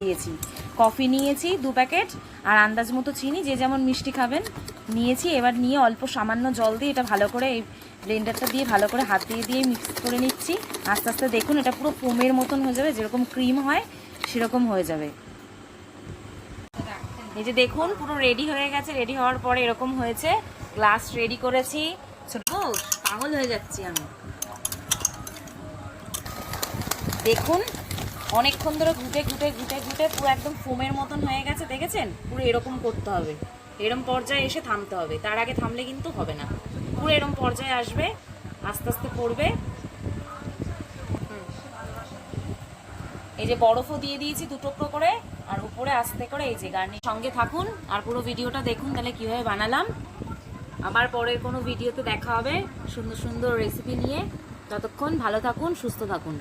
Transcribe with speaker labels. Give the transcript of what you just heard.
Speaker 1: দিয়েছি। কফি নিয়েছি 2 প্যাকেট, আর আন্দাজ মতো চিনি, যে যেমন মিষ্টি খাবেন নিয়েছি। এবার নিয়ে অল্প সামান্য জল দিয়ে এটা ভালো করে, এই ব্লেন্ডারটা দিয়ে ভালো করে হাত দিয়ে মিক্স করে নিচ্ছি। আস্তে আস্তে দেখুন এটা পুরো ফোমের মতন হয়ে যাবে, যেরকম ক্রিম হয় সেরকম হয়ে যাবে। এই যে দেখুন পুরো রেডি হয়ে গেছে। রেডি হওয়ার পরে এরকম হয়েছে। গ্লাস রেডি করেছি। ছোট পাগল হয়ে যাচ্ছি আমি। দেখুন অনেকক্ষণ ধরে ঘুটে ঘুটে ঘুটে ঘুটে পুরো একদম ফোমের মতন হয়ে গেছে, দেখেছেন? পুরো এরকম করতে হবে, এরকম পর্যায়ে এসে থামতে হবে। তার আগে থামলে কিন্তু হবে না। পুরো এরকম পর্যায়ে আসবে, আস্তে আস্তে পড়বে। এই যে বরফও দিয়ে দিয়েছি 2 টুকরো করে, আর উপরে আস্তে করে এই যে গার্নিশ। সঙ্গে থাকুন আর পুরো ভিডিওটা দেখুন তাহলে কীভাবে বানালাম। আবার পরের কোনো ভিডিওতে দেখা হবে সুন্দর সুন্দর রেসিপি নিয়ে। ততক্ষণ ভালো থাকুন, সুস্থ থাকুন।